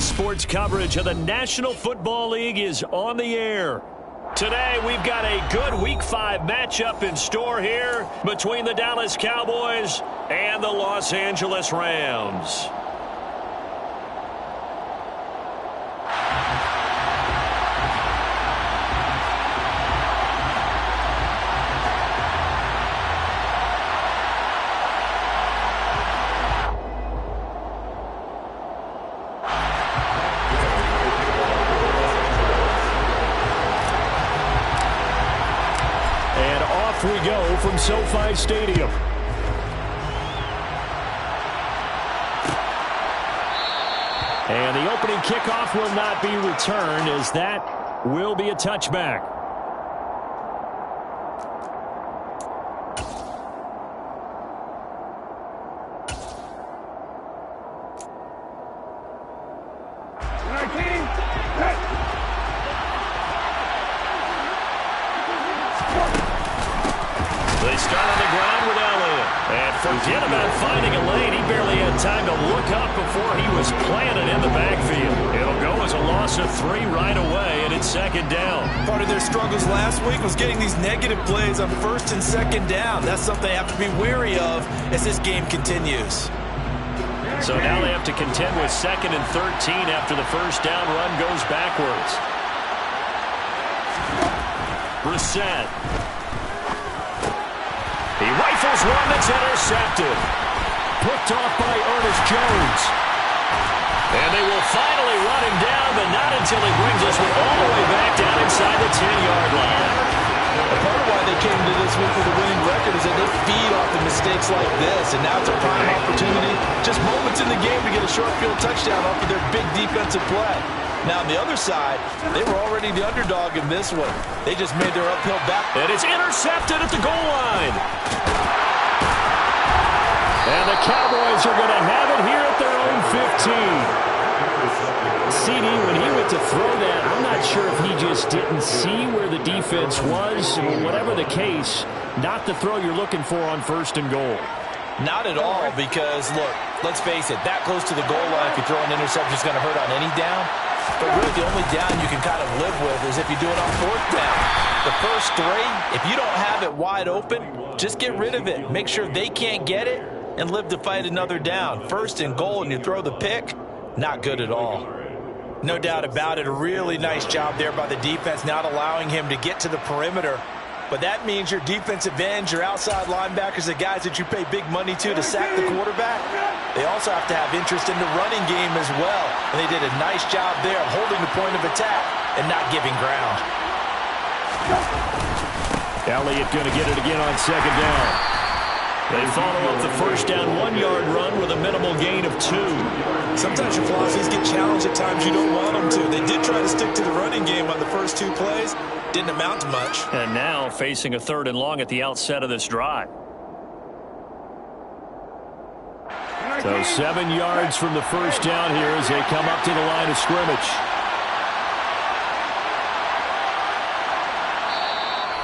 Sports coverage of the National Football League is on the air. Today, we've got a good Week 5 matchup in store here between the Dallas Cowboys and the Los Angeles Rams. We go from SoFi Stadium. And the opening kickoff will not be returned, as that will be a touchback. They start on the ground with Elliott. And forget about finding a lane. He barely had time to look up before he was planted in the backfield. It'll go as a loss of 3 right away, and it's second down. Part of their struggles last week was getting these negative plays on first and second down. That's something they have to be wary of as this game continues. So now they have to contend with second and 13 after the first down run goes backwards. Brissett. He rifles one that's intercepted. Picked off by Ernest Jones. And they will finally run him down, but not until he brings us all the way back down inside the 10-yard line. A part of why they came to this week with a winning record is that they feed off the mistakes like this, and now it's a prime opportunity, just moments in the game, to get a short field touchdown off of their big defensive play. Now, on the other side, they were already the underdog in this one. They just made their uphill battle. And it's intercepted at the goal line. And the Cowboys are going to have it here at their own 15. CD, when he went to throw that, I'm not sure if he just didn't see where the defense was. Whatever the case, not the throw you're looking for on first and goal. Not at all, because, look, let's face it, that close to the goal line, if you throw an interception, is going to hurt on any down. But really, the only down you can kind of live with is if you do it on fourth down. The first 3, if you don't have it wide open, just get rid of it. Make sure they can't get it and live to fight another down. First and goal, and you throw the pick, not good at all. No doubt about it, a really nice job there by the defense, not allowing him to get to the perimeter. But that means your defensive ends, your outside linebackers, the guys that you pay big money to sack the quarterback, they also have to have interest in the running game as well. And they did a nice job there of holding the point of attack and not giving ground. Elliott going to get it again on second down. They follow up the first down 1-yard run with a minimal gain of 2. Sometimes your philosophies get challenged at times you don't want them to. They did try to stick to the running game on the first 2 plays. Didn't amount to much. And now facing a 3rd and long at the outset of this drive. So 7 yards from the first down here as they come up to the line of scrimmage.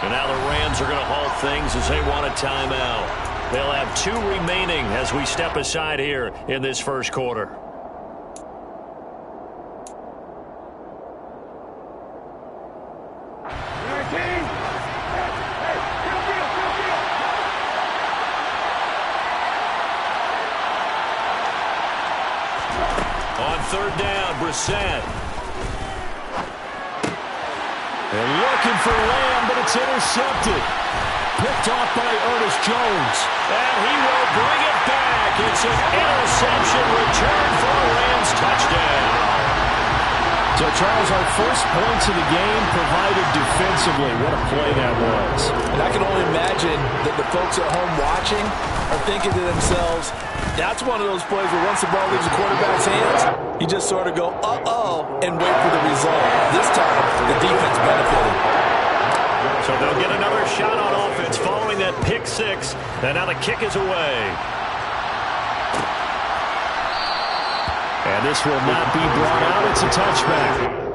And now the Rams are going to halt things as they want a timeout. They'll have 2 remaining as we step aside here in this first quarter. On 3rd down, Brissett. They're looking for Lamb, but it's intercepted. Picked off by Ernest Jones. And he will bring it back. It's an interception return for a Rams touchdown. So, Charles, our first points of the game provided defensively. What a play that was. And I can only imagine that the folks at home watching are thinking to themselves, that's one of those plays where once the ball leaves the quarterback's hands, you just sort of go, uh-oh, and wait for the result. This time, the defense benefited. So they'll get another shot on offense following that pick 6. And now the kick is away. And this will not be brought out. It's a touchback.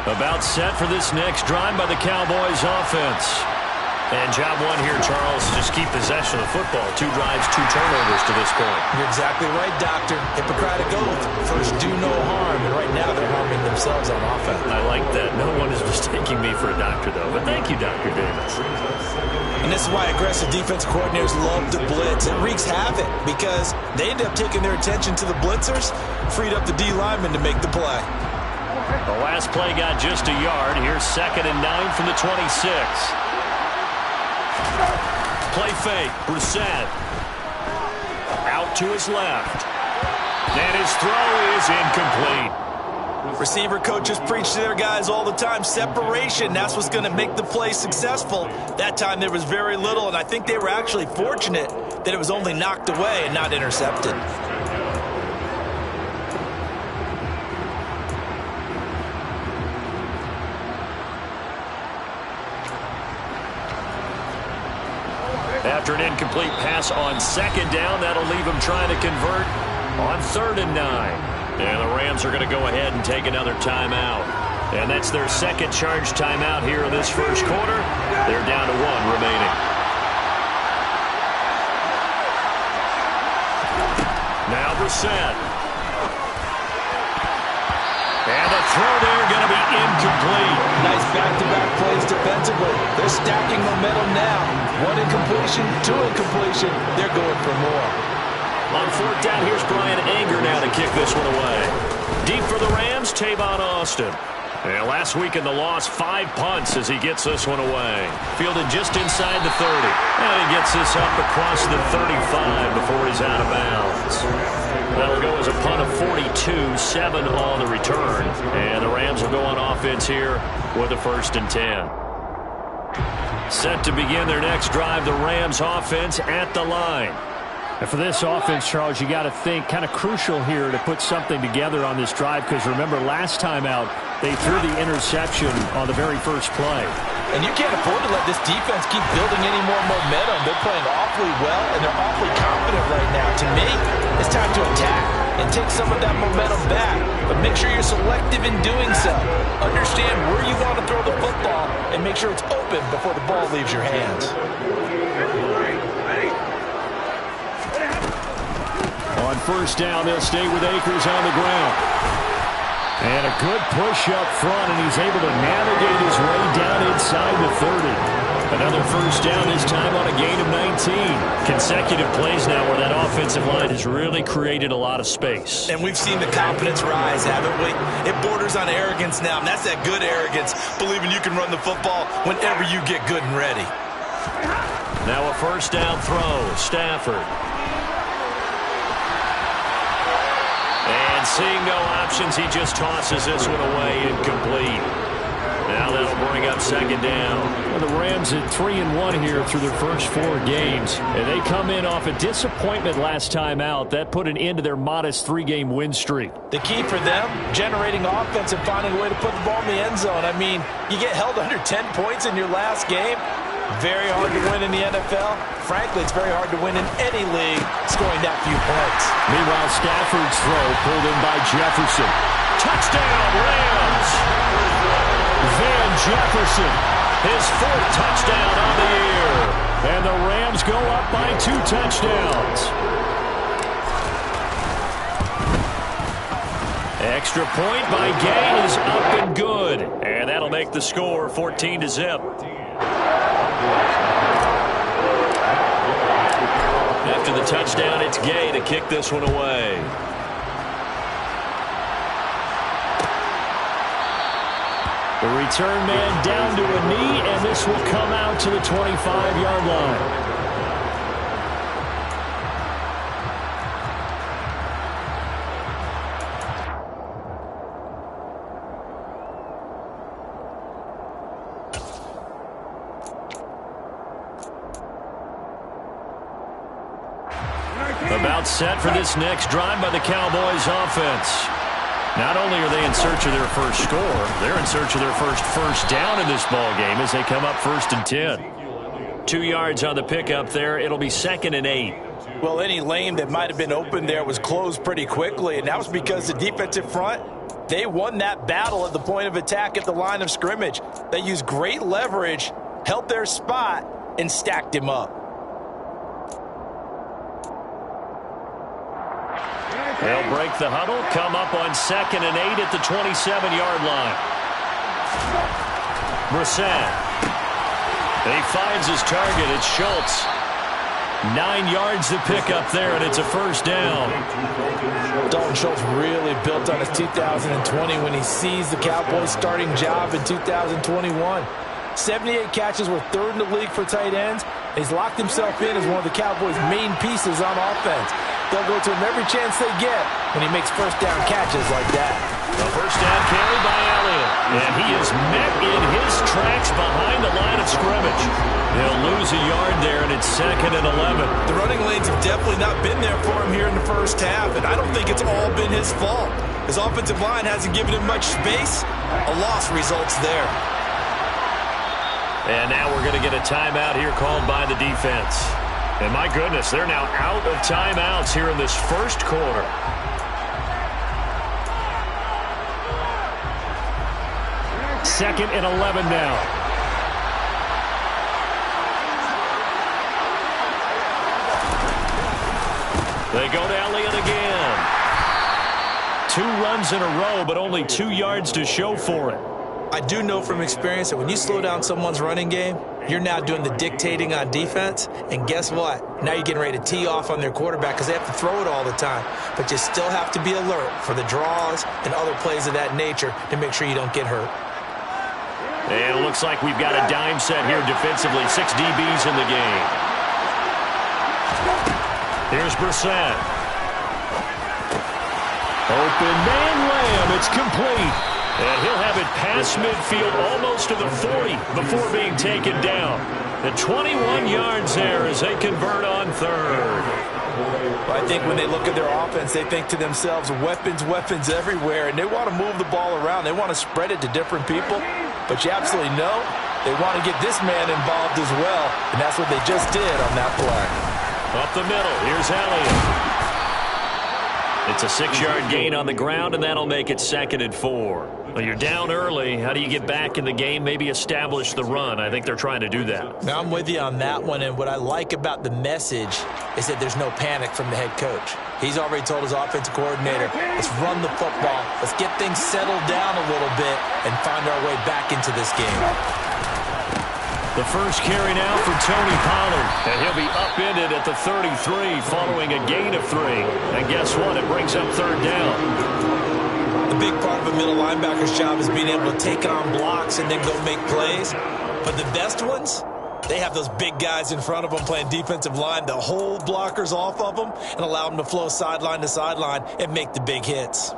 About set for this next drive by the Cowboys offense. And job one here, Charles, just keep possession of the football. 2 drives, 2 turnovers to this point. You're exactly right, Doctor. Hippocratic oath. First, do no harm. And right now, they're harming themselves on offense. I like that. No one is mistaking me for a doctor, though. But thank you, Dr. Davis. And this is why aggressive defensive coordinators love to blitz. It wreaks havoc because they end up taking their attention to the blitzers, freed up the D lineman to make the play. The last play got just a yard. Here's 2nd and 9 from the 26. Play fake. Brissett. Out to his left. And his throw is incomplete. Receiver coaches preach to their guys all the time. Separation, that's what's going to make the play successful. That time there was very little, and I think they were actually fortunate that it was only knocked away and not intercepted. After an incomplete pass on 2nd down, that'll leave him trying to convert on 3rd and 9. And the Rams are going to go ahead and take another timeout. And that's their 2nd charge timeout here in this first quarter. They're down to 1 remaining. Now Brissett. And the throw there going to be incomplete. Nice back-to-back plays defensively. They're stacking momentum now. 1 incompletion, 2 incompletion. They're going for more. On 4th down, here's Brian Anger now to kick this one away. Deep for the Rams, Tavon Austin. And last week in the loss, 5 punts as he gets this one away. Fielded just inside the 30. And he gets this up across the 35 before he's out of bounds. That'll go as a punt of 42, 7 on the return. And the Rams will go on offense here with a 1st and 10. Set to begin their next drive, the Rams offense at the line. And for this offense, Charles, you got to think kind of crucial here to put something together on this drive, because remember last time out they threw the interception on the very first play. And you can't afford to let this defense keep building any more momentum. They're playing awfully well, and they're awfully confident right now. To me, it's time to attack and take some of that momentum back. But make sure you're selective in doing so. Understand where you want to throw the football and make sure it's open before the ball leaves your hands. On 1st down, they'll stay with Akers on the ground. And a good push up front, and he's able to navigate his way down inside the 30. Another 1st down, this time on a gain of 19. Consecutive plays now where that offensive line has really created a lot of space. And we've seen the confidence rise, haven't we? It borders on arrogance now, and that's that good arrogance, believing you can run the football whenever you get good and ready. Now a 1st down throw, Stafford. And seeing no options, he just tosses this one away, incomplete. Now that'll bring up 2nd down. Well, the Rams at 3-1 here through their first 4 games. And they come in off a disappointment last time out. That put an end to their modest 3-game win streak. The key for them, generating offense and finding a way to put the ball in the end zone. I mean, you get held under 10 points in your last game. Very hard to win in the NFL. Frankly, it's very hard to win in any league scoring that few points. Meanwhile, Stafford's throw pulled in by Jefferson. Touchdown, Rams! Van Jefferson, his 4th touchdown on the year. And the Rams go up by 2 touchdowns. Extra point by Gay is up and good. And that'll make the score 14-0. After the touchdown, it's Gay to kick this one away. The return man down to a knee, and this will come out to the 25-yard line. About set for this next drive by the Cowboys offense. Not only are they in search of their first score, they're in search of their first down in this ball game as they come up 1st and 10. 2 yards on the pickup there. It'll be 2nd and 8. Well, any lane that might have been open there was closed pretty quickly, and that was because the defensive front They won that battle at the point of attack at the line of scrimmage. They used great leverage, held their spot, and stacked him up. They'll break the huddle, come up on 2nd and 8 at the 27-yard line. Brissett. He finds his target. It's Schultz. 9 yards to pick up there, and it's a first down. Dalton Schultz really built on his 2020 when he seized the Cowboys' starting job in 2021. 78 catches were 3rd in the league for tight ends. He's locked himself in as one of the Cowboys' main pieces on offense. They'll go to him every chance they get when he makes first down catches like that. A first down carry by Elliott. And he is met in his tracks behind the line of scrimmage. He'll lose a yard there, and it's 2nd and 11. The running lanes have definitely not been there for him here in the first half, and I don't think it's all been his fault. His offensive line hasn't given him much space. A loss results there. And now we're going to get a timeout here called by the defense. And my goodness, they're now out of timeouts here in this first quarter. Second and 11 now. They go to Elliott again. 2 runs in a row, but only 2 yards to show for it. I do know from experience that when you slow down someone's running game, you're now doing the dictating on defense. And guess what? Now you're getting ready to tee off on their quarterback because they have to throw it all the time. But you still have to be alert for the draws and other plays of that nature to make sure you don't get hurt. And it looks like we've got a dime set here defensively. 6 DBs in the game. Here's Brissett. Open man Lamb. It's complete. And he'll have it past midfield almost to the 40 before being taken down. The 21 yards there as they convert on 3rd. I think when they look at their offense, they think to themselves, weapons, weapons everywhere, and they want to move the ball around. They want to spread it to different people. But you absolutely know they want to get this man involved as well, and that's what they just did on that play. Up the middle, here's Elliott. It's a 6-yard gain on the ground, and that'll make it 2nd and 4. Well, you're down early. How do you get back in the game, maybe establish the run? I think they're trying to do that. Now, I'm with you on that one, and what I like about the message is that there's no panic from the head coach. He's already told his offensive coordinator, let's run the football, let's get things settled down a little bit and find our way back into this game. The first carry now for Tony Pollard, and he'll be upended at the 33 following a gain of 3. And guess what? It brings up 3rd down. The big part of a middle linebacker's job is being able to take on blocks and then go make plays. But the best ones, they have those big guys in front of them playing defensive line to hold blockers off of them and allow them to flow sideline to sideline and make the big hits.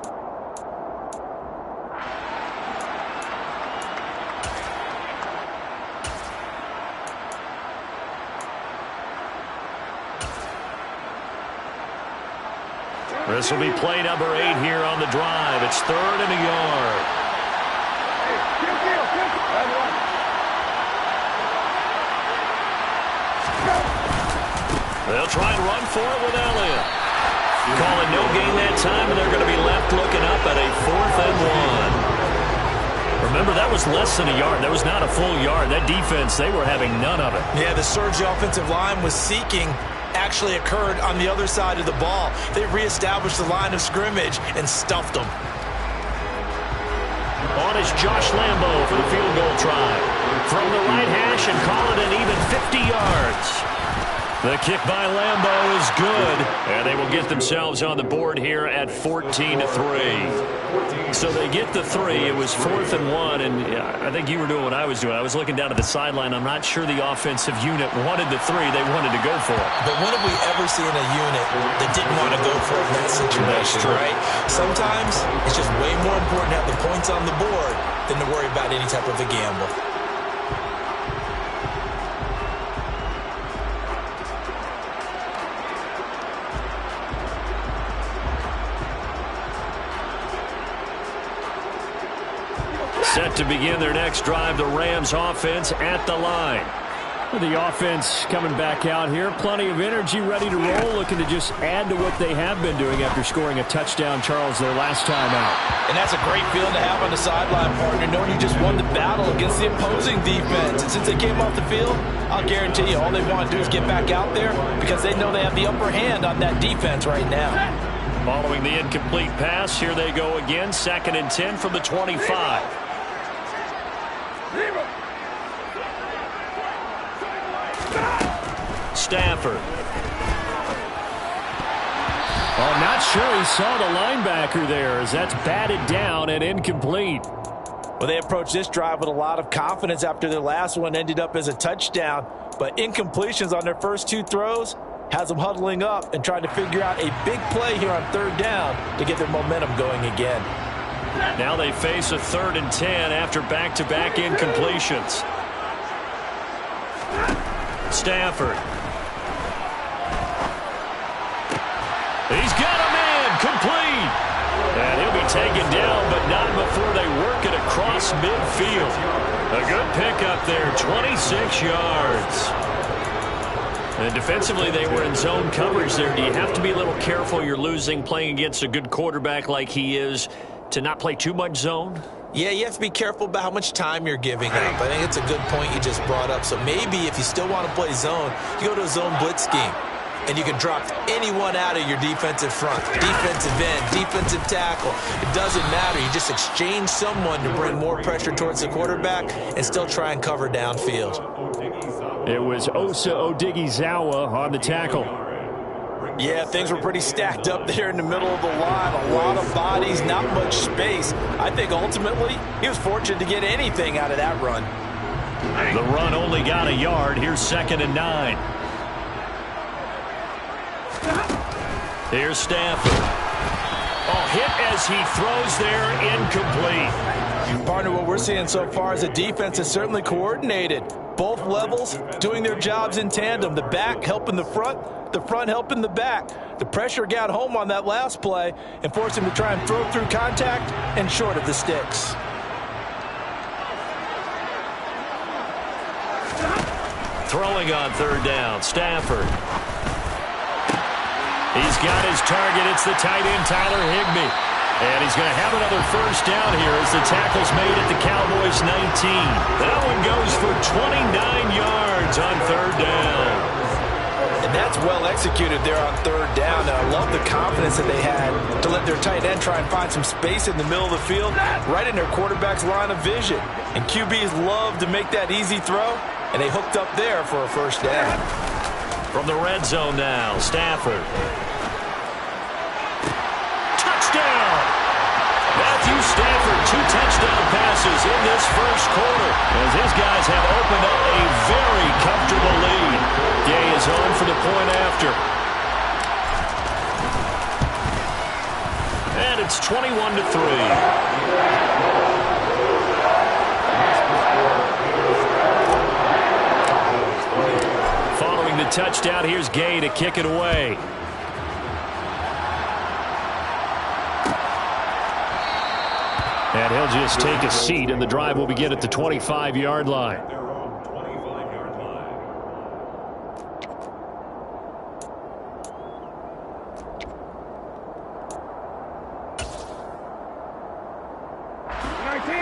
This will be play number 8 here on the drive. It's 3rd and a yard. They'll try and run for it with Elliott. Calling no gain that time, and they're going to be left looking up at a 4th and 1. Remember, that was less than a yard. That was not a full yard. That defense, they were having none of it. Yeah, the surge offensive line was seeking actually occurred on the other side of the ball. They reestablished the line of scrimmage and stuffed them. On is Josh Lambo for the field goal try. From the right hash and call it an even 50 yards. The kick by Lambo is good, and they will get themselves on the board here at 14-3. So they get the 3. It was 4th and 1, and I think you were doing what I was doing. I was looking down at the sideline. I'm not sure the offensive unit wanted the 3. They wanted to go for it. But when have we ever seen a unit that didn't want to go for it in that situation, right? Sometimes it's just way more important to have the points on the board than to worry about any type of a gamble. Set to begin their next drive, the Rams offense at the line. The offense coming back out here. Plenty of energy, ready to roll, looking to just add to what they have been doing after scoring a touchdown, Charles, their last time out. And that's a great feeling to have on the sideline, partner, knowing you just won the battle against the opposing defense. And since they came off the field, I'll guarantee you all they want to do is get back out there because they know they have the upper hand on that defense right now. Following the incomplete pass, here they go again. 2nd and 10 from the 25. Stafford. Oh, not sure he saw the linebacker there as that's batted down and incomplete. Well, they approached this drive with a lot of confidence after their last one ended up as a touchdown. But incompletions on their first 2 throws has them huddling up and trying to figure out a big play here on 3rd down to get their momentum going again. Now they face a 3rd and 10 after back-to-back incompletions. Stafford. He's got a man complete. And he'll be taken down, but not before they work it across midfield. A good pickup there, 26 yards. And defensively, they were in zone coverage there. Do you have to be a little careful you're losing playing against a good quarterback like he is to not play too much zone? Yeah, you have to be careful about how much time you're giving up. I think it's a good point you just brought up. So maybe if you still want to play zone, you go to a zone blitz scheme. And you can drop anyone out of your defensive front. Defensive end, defensive tackle. It doesn't matter. You just exchange someone to bring more pressure towards the quarterback and still try and cover downfield. It was Osa Odighizuwa on the tackle. Yeah, things were pretty stacked up there in the middle of the line. A lot of bodies, not much space. I think ultimately he was fortunate to get anything out of that run. The run only got a yard. Here's 2nd and 9. Here's Stafford. Oh, hit as he throws there, incomplete. Partner, what we're seeing so far is the defense is certainly coordinated. Both levels doing their jobs in tandem. The back helping the front helping the back. The pressure got home on that last play and forced him to try and throw through contact and short of the sticks. Throwing on 3rd down, Stafford. He's got his target. It's the tight end, Tyler Higbee. And he's going to have another 1st down here as the tackle's made at the Cowboys' 19. That one goes for 29 yards on 3rd down. And that's well executed there on 3rd down. And I love the confidence that they had to let their tight end try and find some space in the middle of the field, right in their quarterback's line of vision. And QBs love to make that easy throw, and they hooked up there for a 1st down. From the red zone now, Stafford. Touchdown! Matthew Stafford, 2 touchdown passes in this 1st quarter as his guys have opened up a very comfortable lead. Gay is on for the point after. And it's 21-3. The touchdown. Here's Gay to kick it away. And he'll just take a seat, and the drive will begin at the 25-yard line.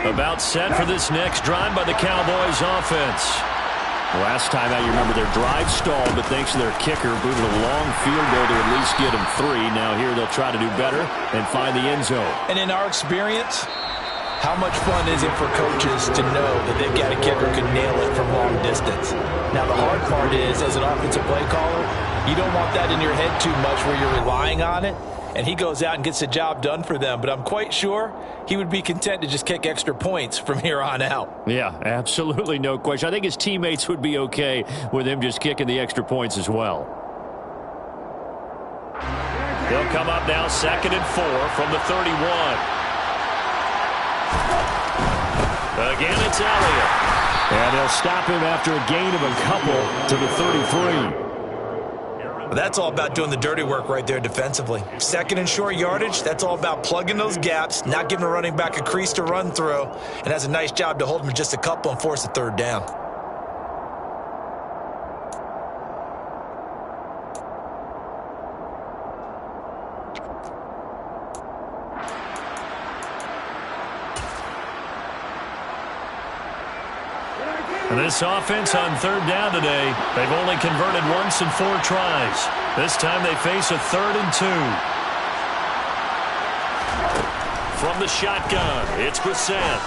About set for this next drive by the Cowboys offense. Last time out, you remember their drive stalled, but thanks to their kicker, booted a long field goal to at least get them 3. Now here they'll try to do better and find the end zone. And in our experience, how much fun is it for coaches to know that they've got a kicker who can nail it from long distance? Now the hard part is, as an offensive play caller, you don't want that in your head too much where you're relying on it. And he goes out and gets the job done for them. But I'm quite sure he would be content to just kick extra points from here on out. Yeah, absolutely no question. I think his teammates would be okay with him just kicking the extra points as well. They'll come up now 2nd and 4 from the 31. Again, it's Elliott. And they'll stop him after a gain of a couple to the 33. That's all about doing the dirty work right there defensively. 2nd and short yardage, that's all about plugging those gaps, not giving a running back a crease to run through, and has a nice job to hold him just a couple and force a 3rd down. And this offense on third down today, they've only converted once in 4 tries. This time they face a 3rd and 2. From the shotgun, it's Brissett.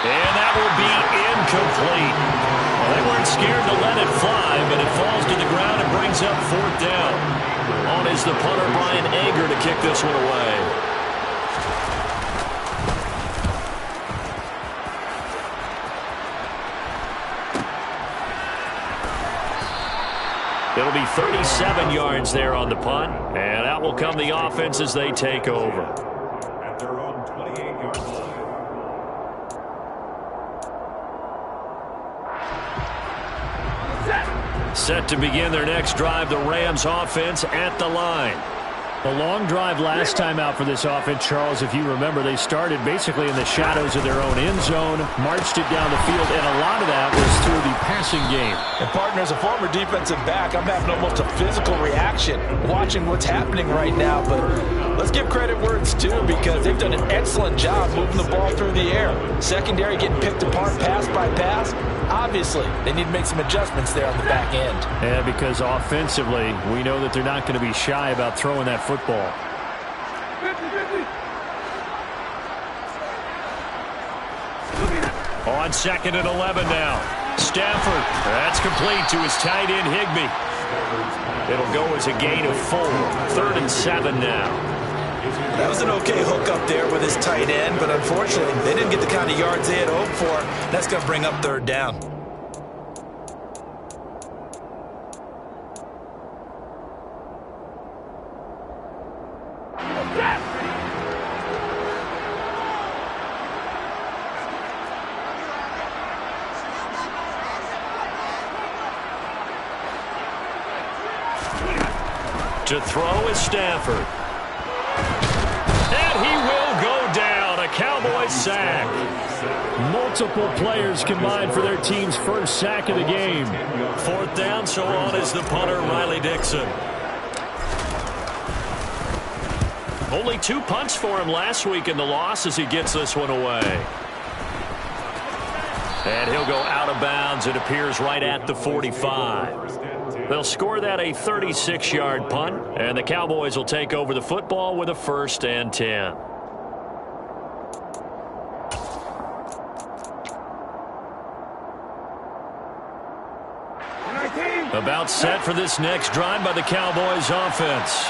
And that will be incomplete. Well, they weren't scared to let it fly, but it falls to the ground and brings up 4th down. On is the punter, Brian Anger, to kick this one away. It'll be 37 yards there on the punt, and out will come the offense as they take over. At their own 28-yard line. Set to begin their next drive, the Rams offense at the line. The long drive last time out for this offense, Charles, if you remember, they started basically in the shadows of their own end zone, marched it down the field, and a lot of that was through the passing game. And, partner, as a former defensive back, I'm having almost a physical reaction watching what's happening right now. But let's give credit where it's due, because they've done an excellent job moving the ball through the air. Secondary getting picked apart pass by pass. Obviously, they need to make some adjustments there on the back end. Yeah, because offensively, we know that they're not going to be shy about throwing that football. On 2nd and 11 now. Stafford, that's complete to his tight end, Higbee. It'll go as a gain of 4. 3rd and 7 now. That was an okay hook up there with his tight end, but unfortunately, they didn't get the kind of yards they had hoped for. That's going to bring up 3rd down. To throw is Stafford. And he will go down. A Cowboys sack. Multiple players combined for their team's first sack of the game. 4th down, so on is the punter, Riley Dixon. Only 2 punts for him last week in the loss as he gets this one away. And he'll go out of bounds. It appears right at the 45. They'll score that a 36-yard punt, and the Cowboys will take over the football with a 1st and 10. About set for this next drive by the Cowboys offense.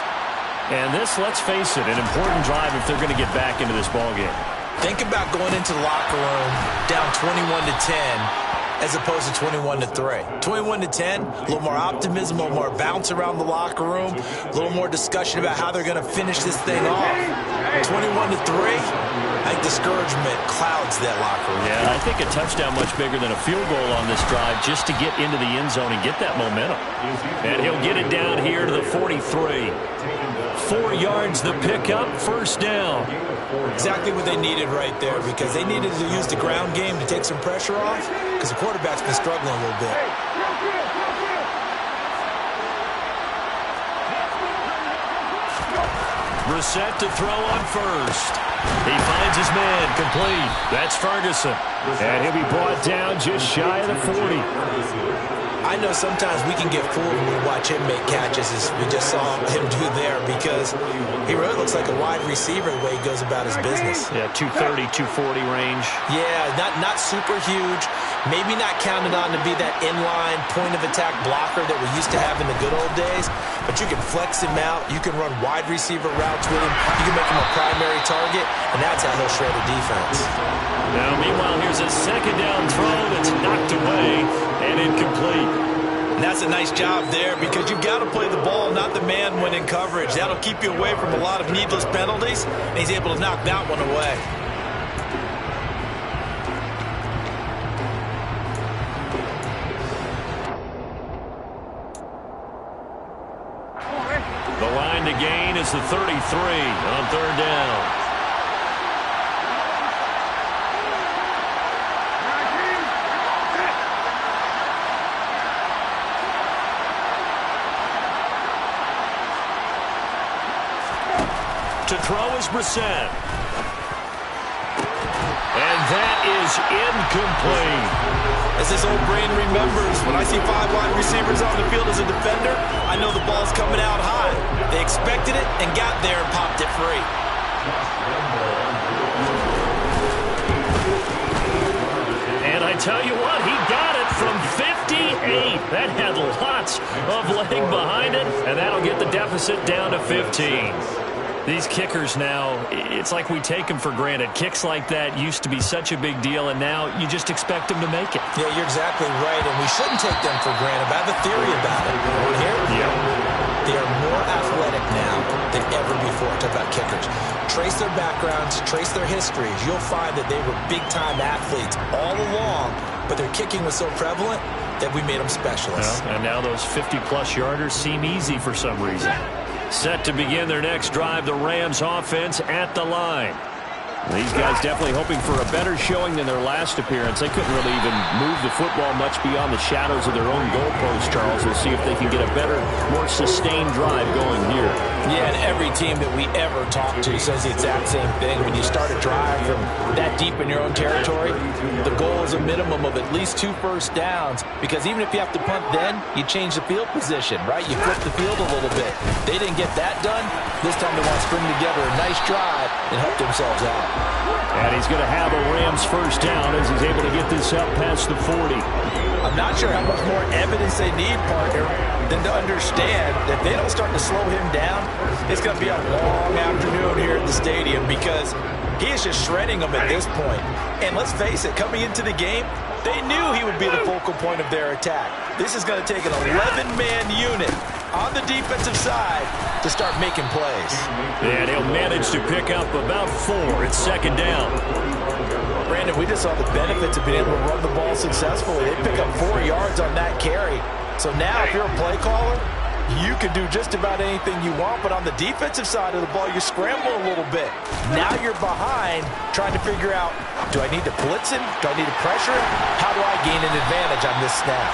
And this, let's face it, an important drive if they're going to get back into this ballgame. Think about going into the locker room down 21-10 as opposed to 21-3. 21-10, a little more optimism, a little more bounce around the locker room, a little more discussion about how they're going to finish this thing off. 21-3, I think discouragement clouds that locker room. Yeah, I think a touchdown much bigger than a field goal on this drive just to get into the end zone and get that momentum. And he'll get it down here to the 43. 4 yards the pickup, 1st down. Exactly what they needed right there, because they needed to use the ground game to take some pressure off, because the quarterback's been struggling a little bit. Brissett to throw on 1st. He finds his man, complete. That's Ferguson. And he'll be brought down just shy of the 40. I know sometimes we can get fooled when we watch him make catches, as we just saw him do there, because he really looks like a wide receiver the way he goes about his business. Yeah, 230, 240 range. Yeah, not super huge. Maybe not counted on to be that inline point-of-attack blocker that we used to have in the good old days, but you can flex him out. You can run wide receiver routes with him. You can make him a primary target, and that's how he'll shred a defense. Now, meanwhile, here's a 2nd down throw that's knocked away and incomplete. And that's a nice job there, because you've got to play the ball, not the man when in coverage. That'll keep you away from a lot of needless penalties, and he's able to knock that one away. The line to gain is the 33 on 3rd down. To throw is Brissett. And that is incomplete. As this old brain remembers, when I see 5 wide receivers on the field as a defender, I know the ball's coming out high. They expected it and got there and popped it free. And I tell you what, he got it from 58. That had lots of leg behind it, and that'll get the deficit down to 15. These kickers now, it's like we take them for granted. Kicks like that used to be such a big deal, and now you just expect them to make it. Yeah, you're exactly right, and we shouldn't take them for granted. But I have a theory about it. Want to hear it? Yeah. They are more athletic now than ever before. Talk about kickers. Trace their backgrounds, trace their histories. You'll find that they were big-time athletes all along, but their kicking was so prevalent that we made them specialists. Well, and now those 50-plus yarders seem easy for some reason. Set to begin their next drive, the Rams offense at the line. These guys definitely hoping for a better showing than their last appearance. They couldn't really even move the football much beyond the shadows of their own goalpost, Charles. We'll see if they can get a better, more sustained drive going here. Yeah, and every team that we ever talk to says the exact same thing. When you start a drive from that deep in your own territory, the goal is a minimum of at least 2 first downs, because even if you have to punt then, you change the field position, right? You flip the field a little bit. They didn't get that done. This time they want to string together a nice drive and help themselves out. And he's going to have a Rams first down as he's able to get this up past the 40. I'm not sure how much more evidence they need, partner, than to understand that if they don't start to slow him down, it's going to be a long afternoon here at the stadium, because he is just shredding them at this point. And let's face it, coming into the game, they knew he would be the focal point of their attack. This is going to take an 11-man unit on the defensive side to start making plays. And he'll manage to pick up about 4. It's second down. Brandon, we just saw the benefits of being able to run the ball successfully. They pick up 4 yards on that carry. So now if you're a play caller, you can do just about anything you want, but on the defensive side of the ball, you're scrambling a little bit. Now you're behind trying to figure out, do I need to blitz him? Do I need to pressure him? How do I gain an advantage on this snap?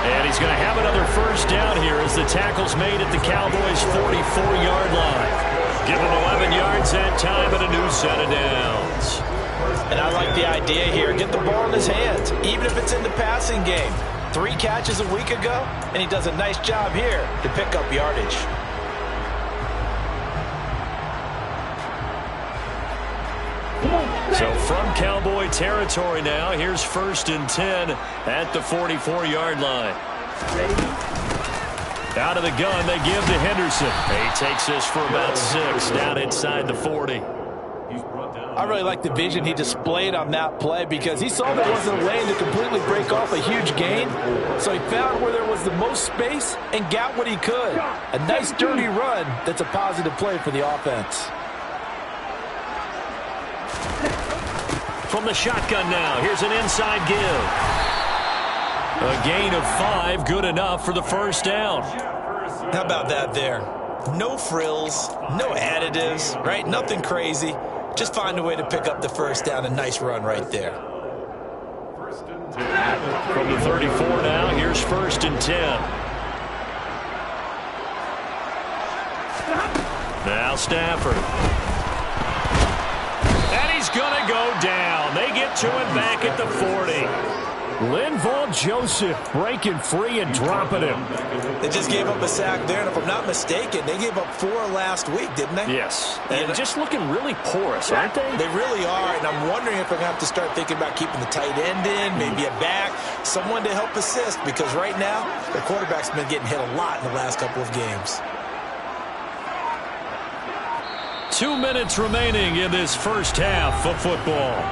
And he's going to have another first down here as the tackle's made at the Cowboys' 44-yard line. Give him 11 yards that time and a new set of downs. And I like the idea here. Get the ball in his hands, even if it's in the passing game. 3 catches a week ago, and he does a nice job here to pick up yardage. So from Cowboy territory now, here's 1st and 10 at the 44-yard line. Out of the gun, they give to Henderson. He takes this for about 6 down inside the 40. I really like the vision he displayed on that play, because he saw there wasn't a lane to completely break off a huge gain. So he found where there was the most space and got what he could. A nice dirty run that's a positive play for the offense. From the shotgun now, here's an inside give. A gain of 5, good enough for the first down. How about that there? No frills, no additives, right? Nothing crazy. Just find a way to pick up the first down. A nice run right there. From the 34 now, here's 1st and 10. Now Stafford. And he's going to go down. They get to him back at the 40. Linval Joseph breaking free and dropping him. They just gave up a sack there, and if I'm not mistaken, they gave up 4 last week, didn't they? Yes. And just looking really porous, aren't they? They really are, and I'm wondering if I'm going to have to start thinking about keeping the tight end in, maybe a back, someone to help assist, because right now, the quarterback's been getting hit a lot in the last couple of games. 2 minutes remaining in this first half of football.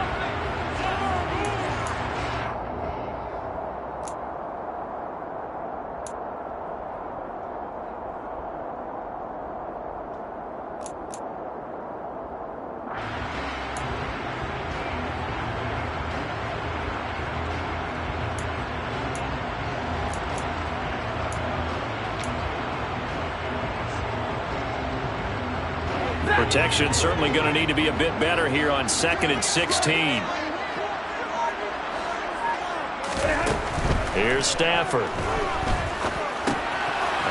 Protection certainly going to need to be a bit better here on 2nd and 16. Here's Stafford.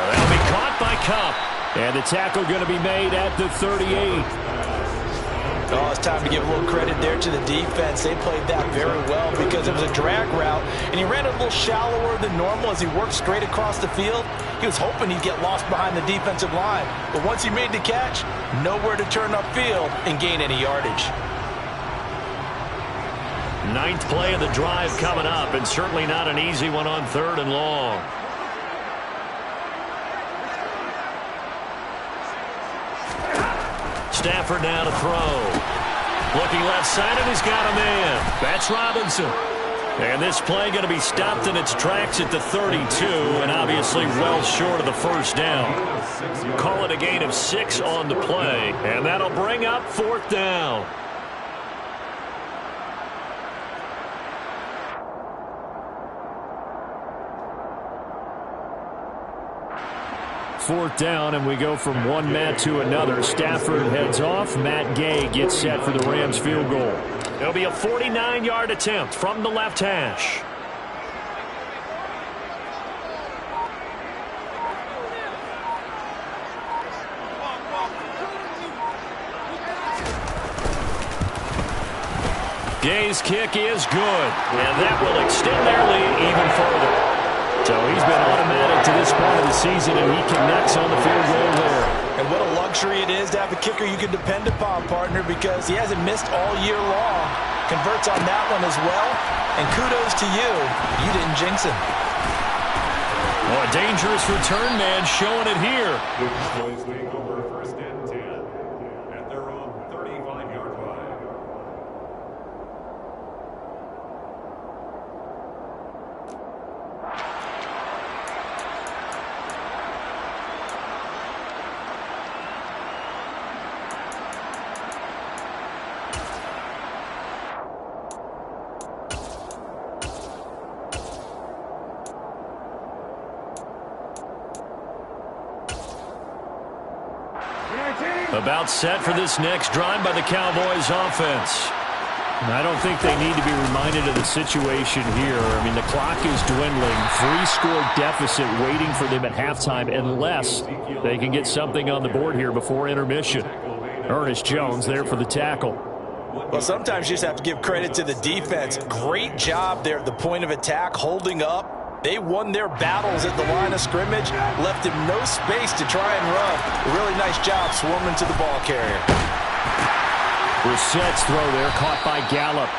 That'll be caught by Kupp. And the tackle going to be made at the 38. Oh, it's time to give a little credit there to the defense. They played that very well because it was a drag route, and he ran a little shallower than normal as he worked straight across the field. He was hoping he'd get lost behind the defensive line, but once he made the catch, nowhere to turn upfield and gain any yardage. Ninth play of the drive coming up, and certainly not an easy one on 3rd and long. Stafford now to throw. Looking left side, and he's got a man. That's Robinson. And this play going to be stopped in its tracks at the 32, and obviously well short of the first down. Call it a gain of 6 on the play, and that'll bring up 4th down. Fourth down, and we go from one Matt to another. Stafford heads off. Matt Gay gets set for the Rams field goal. It'll be a 49-yard attempt from the left hash. Gay's kick is good, and that will extend their lead even further. So he's been automatic to this point of the season, and he connects on the field goal there. And what a luxury it is to have a kicker you can depend upon, partner, because he hasn't missed all year long. Converts on that one as well, and kudos to you. You didn't jinx him. Well, a dangerous return man showing it here. Cowboys leading over 1st and 10 at their own 35-yard line. About set for this next drive by the Cowboys offense. I don't think they need to be reminded of the situation here. I mean, the clock is dwindling. 3-score deficit waiting for them at halftime unless they can get something on the board here before intermission. Ernest Jones there for the tackle. Well, sometimes you just have to give credit to the defense. Great job there at the point of attack, holding up. They won their battles at the line of scrimmage, left him no space to try and run. A really nice job swarming to the ball carrier. Brissett's throw there caught by Gallup.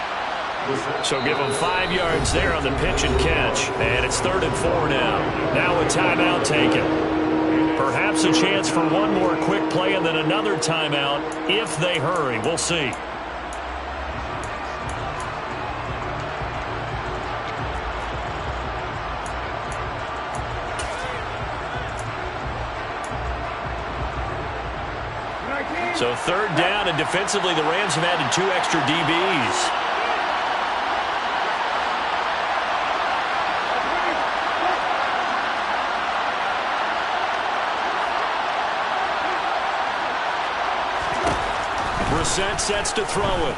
So give him 5 yards there on the pitch and catch. And it's 3rd and 4 now. Now a timeout taken. Perhaps a chance for one more quick play and then another timeout if they hurry. We'll see. So 3rd down, and defensively the Rams have added 2 extra DBs. Brissett sets to throw it.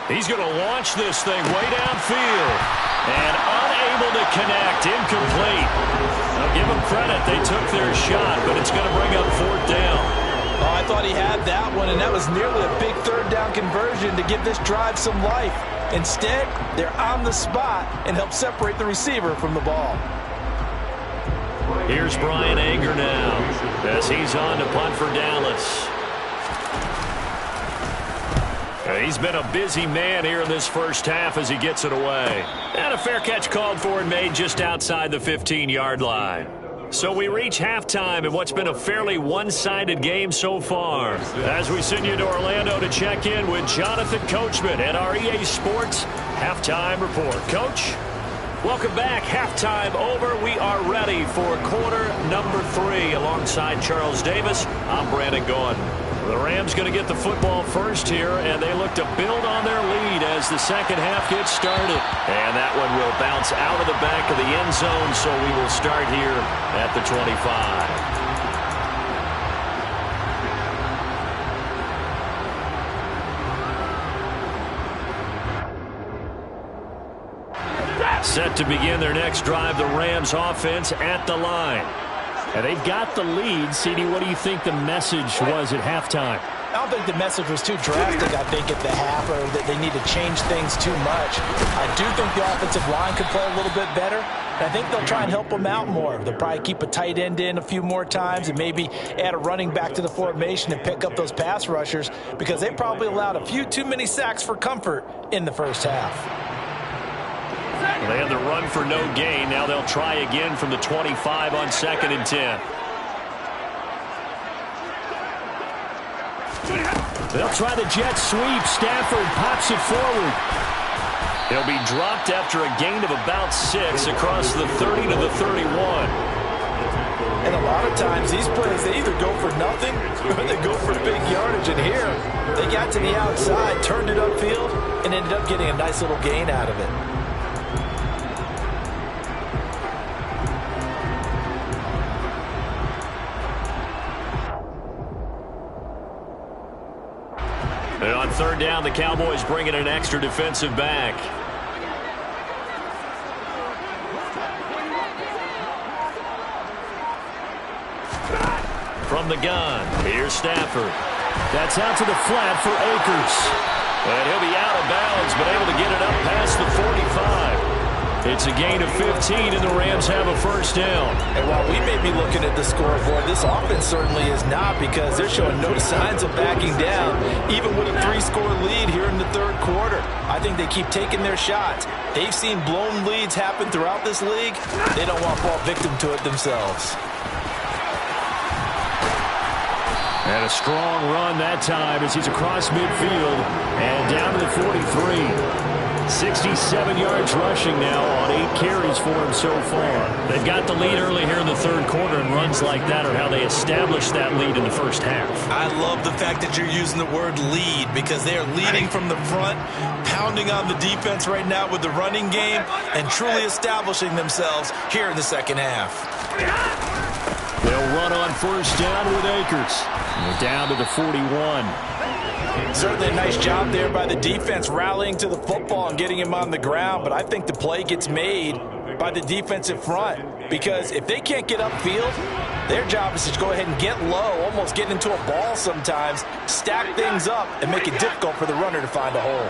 He's going to launch this thing way downfield. And unable to connect, incomplete. I'll give them credit, they took their shot, but it's going to bring up 4th down. Oh, I thought he had that one, and that was nearly a big 3rd down conversion to give this drive some life. Instead, they're on the spot and help separate the receiver from the ball. Here's Brian Anger now as he's on to punt for Dallas. He's been a busy man here in this first half as he gets it away. And a fair catch called for and made just outside the 15-yard line. So we reach halftime in what's been a fairly one-sided game so far. As we send you to Orlando to check in with Jonathan Coachman at our EA Sports Halftime Report. Coach, welcome back. Halftime over. We are ready for quarter number 3 alongside Charles Davis. I'm Brandon Gordon. The Rams going to get the football first here, and they look to build on their lead as the second half gets started. And that one will bounce out of the back of the end zone, so we will start here at the 25. Set to begin their next drive, the Rams offense at the line. And they've got the lead. CD, what do you think the message was at halftime? I don't think the message was too drastic, I think, at the half, or that they need to change things too much. I do think the offensive line could play a little bit better. And I think they'll try and help them out more. They'll probably keep a tight end in a few more times and maybe add a running back to the formation and pick up those pass rushers, because they probably allowed a few too many sacks for comfort in the first half. They had the run for no gain. Now they'll try again from the 25 on 2nd and 10. They'll try the jet sweep. Stafford pops it forward. He'll be dropped after a gain of about 6 across the 30 to the 31. And a lot of times these plays, they either go for nothing or they go for big yardage. And here, they got to the outside, turned it upfield, and ended up getting a nice little gain out of it. And on 3rd down, the Cowboys bring in an extra defensive back. From the gun, here's Stafford. That's out to the flat for Akers. And he'll be out of bounds, but able to get it up past the 45. It's a gain of 15, and the Rams have a first down. And while we may be looking at the scoreboard, this offense certainly is not, because they're showing no signs of backing down, even with a 3-score lead here in the 3rd quarter. I think they keep taking their shots. They've seen blown leads happen throughout this league. They don't want to fall victim to it themselves. And a strong run that time as he's across midfield and down to the 43. 67 yards rushing now on 8 carries for him so far. They've got the lead early here in the 3rd quarter, and runs like that are how they established that lead in the first half. I love the fact that you're using the word lead, because they are leading from the front, pounding on the defense right now with the running game, and truly establishing themselves here in the 2nd half. They'll run on 1st down with Akers. And we're down to the 41. Certainly a nice job there by the defense, rallying to the football and getting him on the ground. But I think the play gets made by the defensive front, because if they can't get upfield, their job is to go ahead and get low, almost get into a ball sometimes, stack things up, and make it difficult for the runner to find a hole.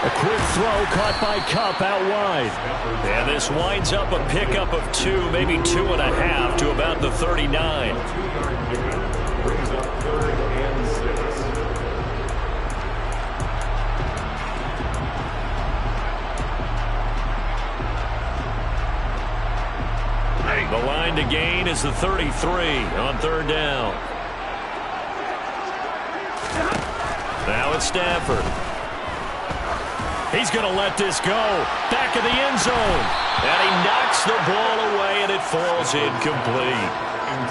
A quick throw caught by Kupp out wide. And this winds up a pickup of 2, maybe 2.5 to about the 39. Brings up 3rd and 6. The line to gain is the 33 on 3rd down. Now it's Stafford. He's going to let this go. Back of the end zone. And he knocks the ball away, and it falls incomplete.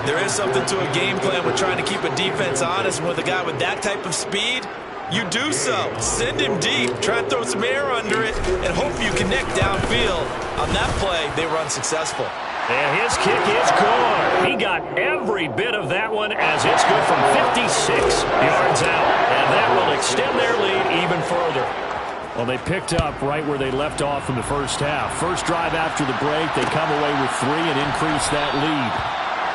There is something to a game plan with trying to keep a defense honest. And with a guy with that type of speed, you do so. Send him deep. Try and throw some air under it and hope you connect downfield. On that play, they were unsuccessful. And his kick is good. He got every bit of that one, as it's good from 56 yards out. And that will extend their lead even further. Well, they picked up right where they left off in the first half. First drive after the break, they come away with 3 and increase that lead.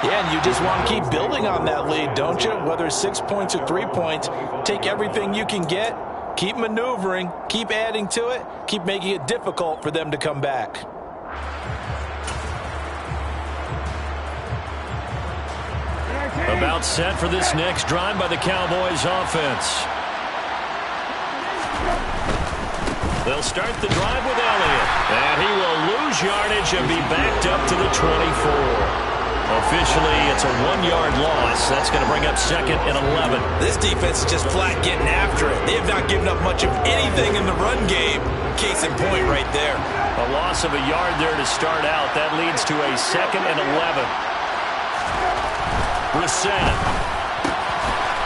Yeah, and you just want to keep building on that lead, don't you? Whether it's 6 points or 3 points, take everything you can get, keep maneuvering, keep adding to it, keep making it difficult for them to come back. About set for this next drive by the Cowboys offense. They'll start the drive with Elliott. And he will lose yardage and be backed up to the 24. Officially, it's a 1-yard loss. That's going to bring up 2nd and 11. This defense is just flat getting after it. They have not given up much of anything in the run game. Case in point right there. A loss of a yard there to start out. That leads to a 2nd and 11. Brissett.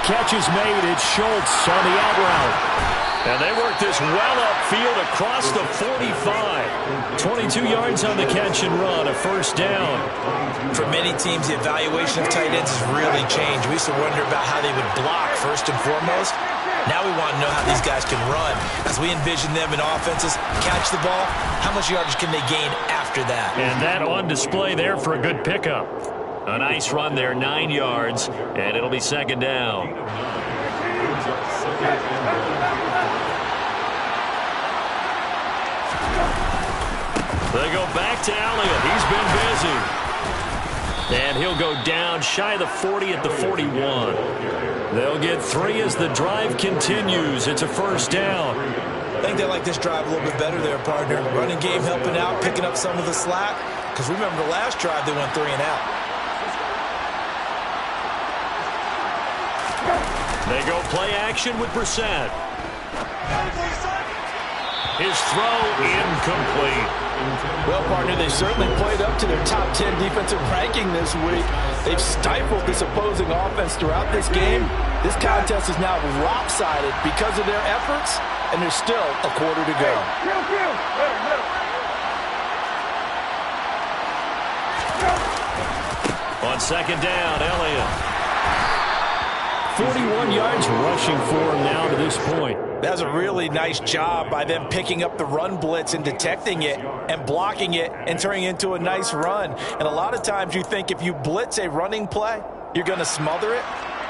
Catch is made. It's Schultz on the out route. And they work this well upfield across the 45. 22 yards on the catch and run, a first down. For many teams, the evaluation of tight ends has really changed. We used to wonder about how they would block first and foremost. Now we want to know how these guys can run. As we envision them in offenses, catch the ball, how much yardage can they gain after that? And that on display there for a good pickup. A nice run there, 9 yards, and it'll be second down. They go back to Elliott. He's been busy. And he'll go down shy of the 40 at the 41. They'll get 3 as the drive continues. It's a first down. I think they like this drive a little bit better there, partner. Running game helping out, picking up some of the slack. Because remember, the last drive they went 3 and out. They go play action with Brissett. His throw incomplete. Well, partner, they certainly played up to their top 10 defensive ranking this week. They've stifled this opposing offense throughout this game. This contest is now lopsided because of their efforts, and there's still a quarter to go. On second down, Elliott. 41 yards rushing for him now to this point. That's a really nice job by them picking up the run blitz and detecting it and blocking it and turning it into a nice run. And a lot of times you think if you blitz a running play, you're going to smother it.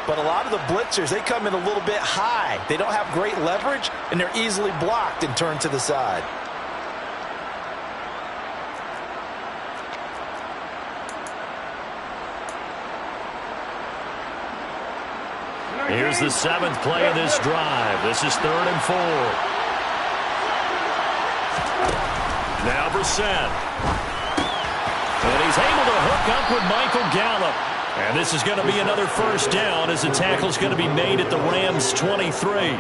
But a lot of the blitzers, they come in a little bit high. They don't have great leverage, and they're easily blocked and turned to the side. Here's the 7th play of this drive. This is 3rd and 4. Now Brissett. And he's able to hook up with Michael Gallup. And this is going to be another first down as the tackle's going to be made at the Rams' 23.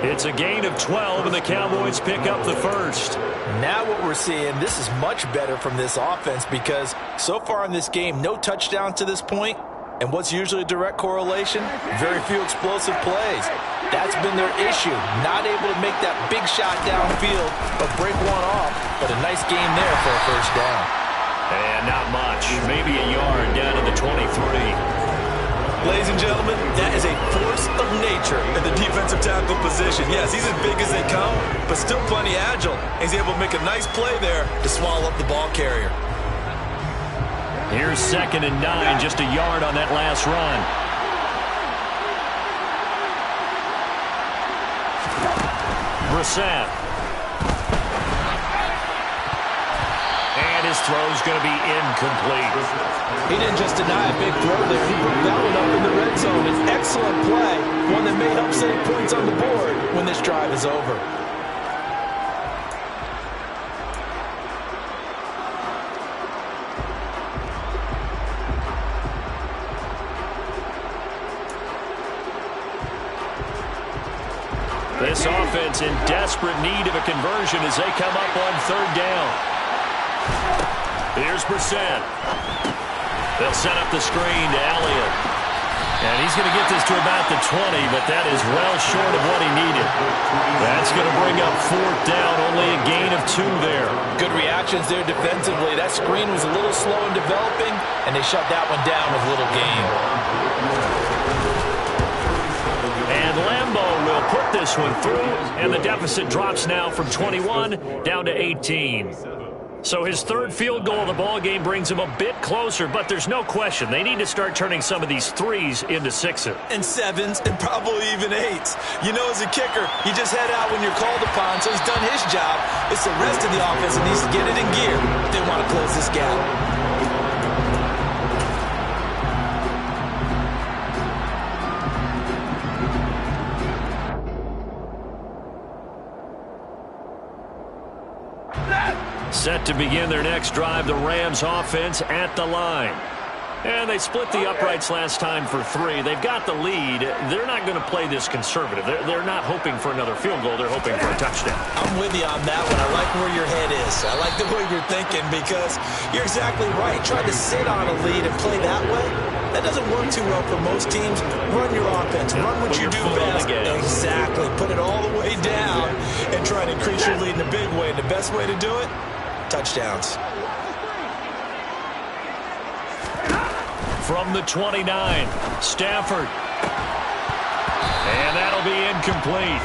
It's a gain of 12, and the Cowboys pick up the first. Now what we're seeing, this is much better from this offense because so far in this game, no touchdown to this point. And what's usually a direct correlation? Very few explosive plays. That's been their issue. Not able to make that big shot downfield or break one off. But a nice game there for a first down. And not much. Maybe a yard down to the 23. Ladies and gentlemen, that is a force of nature in the defensive tackle position. Yes, he's as big as they come, but still plenty agile. He's able to make a nice play there to swallow up the ball carrier. Here's 2nd and 9, just a yard on that last run. Brissett. And his throw's going to be incomplete. He didn't just deny a big throw there. He broke that one up in the red zone. An excellent play, one that may help save points on the board when this drive is over. This offense in desperate need of a conversion as they come up on 3rd down. Here's Brissett. They'll set up the screen to Elliott. And he's going to get this to about the 20, but that is well short of what he needed. That's going to bring up 4th down, only a gain of 2 there. Good reactions there defensively. That screen was a little slow in developing, and they shut that one down with little gain. And Lambeau will put this one through, and the deficit drops now from 21 down to 18. So his 3rd field goal of the ball game brings him a bit closer, but there's no question they need to start turning some of these 3s into 6s. And 7s, and probably even 8s. You know, as a kicker, you just head out when you're called upon, so he's done his job. It's the rest of the offense that needs to get it in gear if they want to close this gap. Set to begin their next drive, the Rams offense at the line. And they split the uprights last time for 3. They've got the lead. They're not going to play this conservative. They're not hoping for another field goal. They're hoping for a touchdown. I'm with you on that one. I like where your head is. I like the way you're thinking because you're exactly right. Trying to sit on a lead and play that way, that doesn't work too well for most teams. Run your offense. Run what you do best. Exactly. Put it all the way down and try to increase your lead in a big way. And the best way to do it? Touchdowns. From the 29, Stafford. And that'll be incomplete.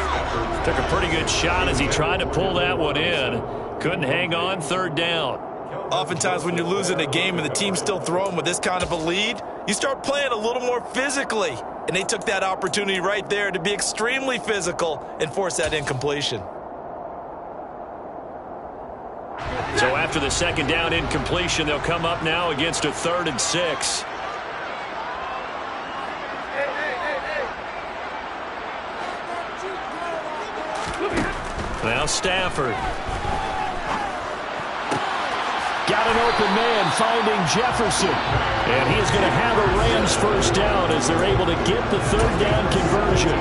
Took a pretty good shot as he tried to pull that one in. Couldn't hang on 3rd down. Oftentimes when you're losing a game and the team's still throwing with this kind of a lead, you start playing a little more physically. And they took that opportunity right there to be extremely physical and force that incompletion. So after the second down incompletion, they'll come up now against a 3rd and 6. Now Stafford. Got an open man finding Jefferson. And he is going to have a Rams first down as they're able to get the 3rd down conversion.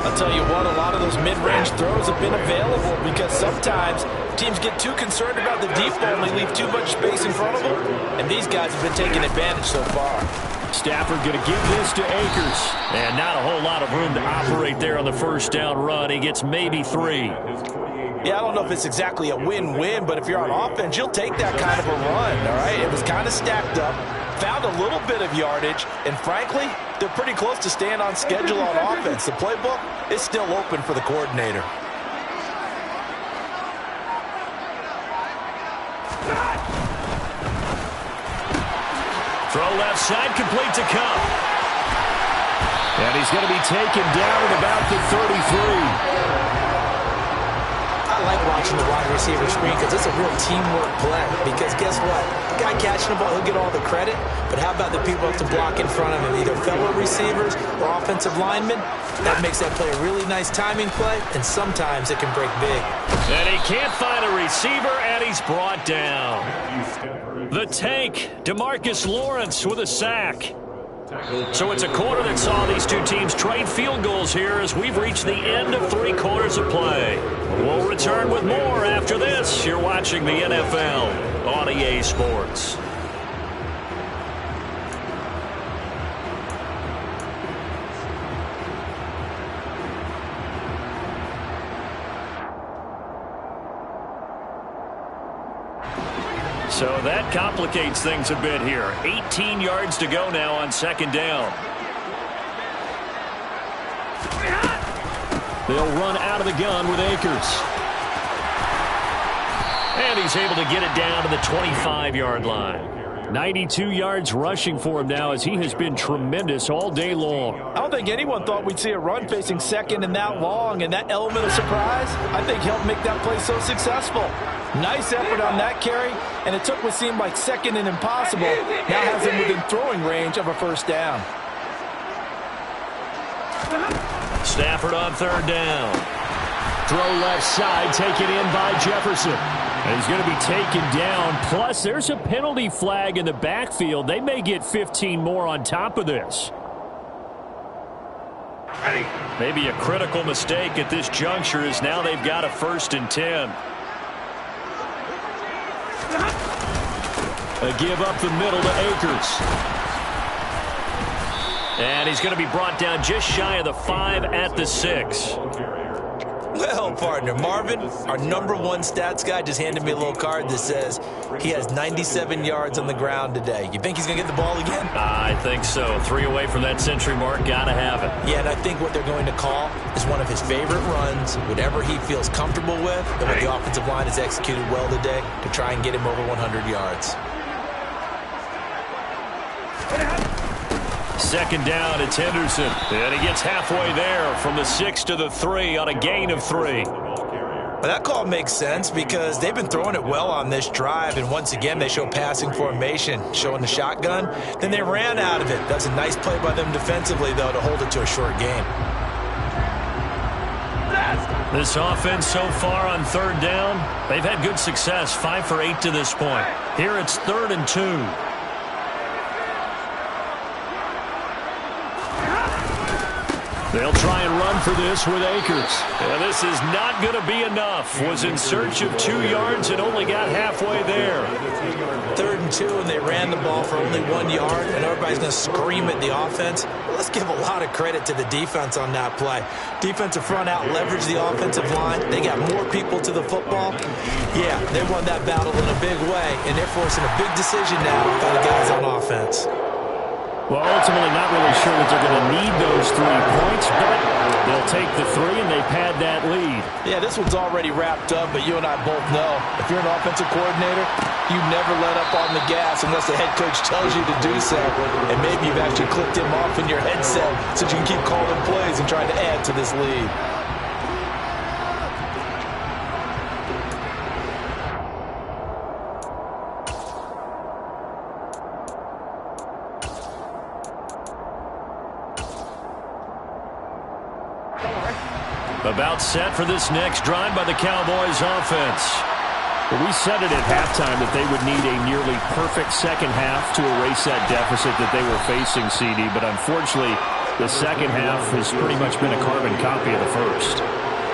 I'll tell you what, a lot of those mid-range throws have been available because sometimes teams get too concerned about the deep ball and they leave too much space in front of them. And these guys have been taking advantage so far. Stafford going to give this to Akers. And not a whole lot of room to operate there on the first down run. He gets maybe 3. Yeah, I don't know if it's exactly a win-win, but if you're on offense, you'll take that kind of a run, all right? It was kind of stacked up, found a little bit of yardage, and frankly, they're pretty close to staying on schedule on offense. The playbook is still open for the coordinator. Throw left side, complete to Cup. And he's going to be taken down at about the 33. I like watching the wide receiver screen because it's a real teamwork play. Because guess what? The guy catching the ball, he'll get all the credit. But how about the people up to block in front of him, either fellow receivers or offensive linemen? That makes that play a really nice timing play, and sometimes it can break big. And he can't find a receiver, and he's brought down. The tank, DeMarcus Lawrence with a sack. So it's a quarter that saw these two teams trade field goals here as we've reached the end of 3 quarters of play. We'll return with more after this. You're watching the NFL on EA Sports. So that complicates things a bit here. 18 yards to go now on second down. They'll run out of the gun with Akers. And he's able to get it down to the 25-yard line. 92 yards rushing for him now as he has been tremendous all day long. I don't think anyone thought we'd see a run facing second and that long, and that element of surprise, I think, helped make that play so successful. Nice effort on that carry, and it took what seemed like second and impossible. Now has him within throwing range of a first down. Stafford on third down. Throw left side, taken in by Jefferson. And he's going to be taken down. Plus, there's a penalty flag in the backfield. They may get 15 more on top of this. Maybe a critical mistake at this juncture is now they've got a 1st and 10. A give up the middle to Akers. And he's going to be brought down just shy of the 5 at the 6. Well, partner, Marvin, our #1 stats guy, just handed me a little card that says he has 97 yards on the ground today. You think he's going to get the ball again? I think so. 3 away from that century mark. Got to have it. Yeah, and I think what they're going to call is one of his favorite runs, whatever he feels comfortable with, and what the offensive line has executed well today to try and get him over 100 yards. Second down, it's Henderson. And he gets halfway there from the 6 to the 3 on a gain of 3. Well, that call makes sense because they've been throwing it well on this drive, and once again they show passing formation, showing the shotgun. Then they ran out of it. That's a nice play by them defensively, though, to hold it to a short game. This offense so far on third down, they've had good success, 5 for 8 to this point. Here it's 3rd and 2. They'll try and run for this with Akers. And this is not going to be enough. Was in search of 2 yards and only got halfway there. 3rd and 2, and they ran the ball for only 1 yard, and everybody's going to scream at the offense. Well, let's give a lot of credit to the defense on that play. Defensive front out leveraged the offensive line. They got more people to the football. Yeah, they won that battle in a big way, and they're forcing a big decision now by the guys on offense. Well, ultimately not really sure that they're going to need those 3 points, but they'll take the 3 and they pad that lead. Yeah, this one's already wrapped up, but you and I both know if you're an offensive coordinator, you never let up on the gas unless the head coach tells you to do so. And maybe you've actually clicked him off in your headset so you can keep calling plays and trying to add to this lead. About set for this next drive by the Cowboys offense. Well, we said it at halftime that they would need a nearly perfect second half to erase that deficit that they were facing, CD. But unfortunately, the second half has pretty much been a carbon copy of the first.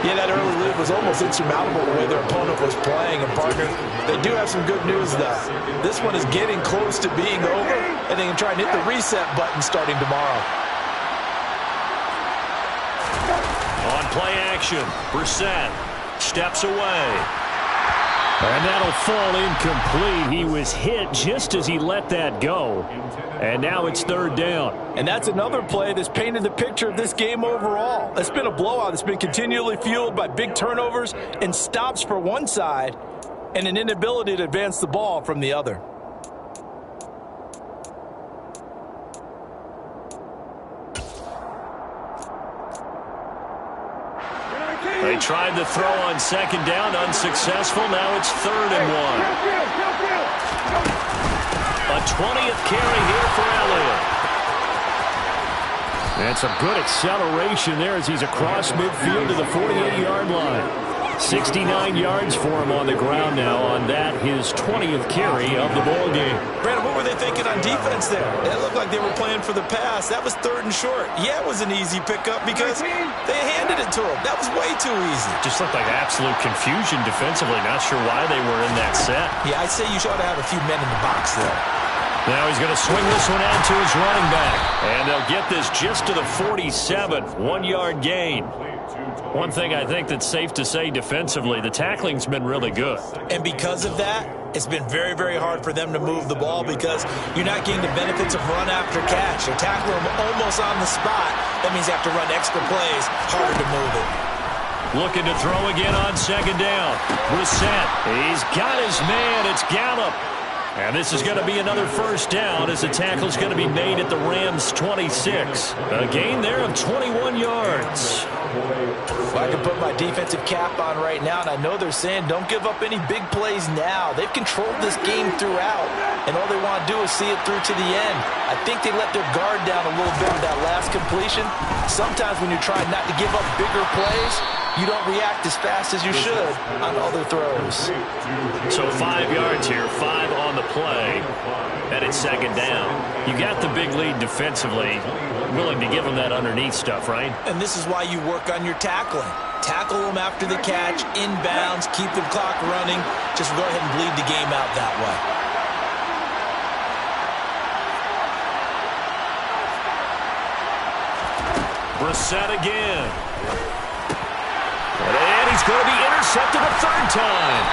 Yeah, that early lead was almost insurmountable the way their opponent was playing. And, partner, they do have some good news, though. This one is getting close to being over, and they can try and hit the reset button starting tomorrow. On play action, Brissett steps away. And that'll fall incomplete. He was hit just as he let that go. And now it's 3rd down. And that's another play that's painted the picture of this game overall. It's been a blowout. It's been continually fueled by big turnovers and stops for one side and an inability to advance the ball from the other. They tried to throw on 2nd down, unsuccessful. Now it's 3rd and 1. A 20th carry here for Elliott. And some good acceleration there as he's across midfield to the 48-yard line. 69 yards for him on the ground now on that, his 20th carry of the ball game. Brandon, what were they thinking on defense there? It looked like they were playing for the pass. That was 3rd and short. Yeah, it was an easy pickup because they handed it to him. That was way too easy. Just looked like absolute confusion defensively. Not sure why they were in that set. Yeah, I'd say you ought to have a few men in the box there. Now he's going to swing this one out to his running back. And they'll get this just to the 47. 1-yard gain. One thing I think that's safe to say defensively, the tackling's been really good. And because of that, it's been very, very hard for them to move the ball because you're not getting the benefits of run after catch. You're tackling them almost on the spot. That means you have to run extra plays, harder to move it. Looking to throw again on 2nd down. Brissett, he's got his man. It's Gallup. And this is going to be another 1st down as the tackle's going to be made at the Rams' 26. A gain there of 21 yards. Well, I can put my defensive cap on right now, and I know they're saying don't give up any big plays now. They've controlled this game throughout, and all they want to do is see it through to the end. I think they let their guard down a little bit with that last completion. Sometimes when you're trying not to give up bigger plays, you don't react as fast as you should on other throws. So 5 yards here, 5 on the play, and it's 2nd down. You got the big lead defensively, willing to give them that underneath stuff, right? And this is why you work on your tackling. Tackle them after the catch, inbounds, keep the clock running. Just go ahead and bleed the game out that way. Brissett again. And he's going to be intercepted a 3rd time.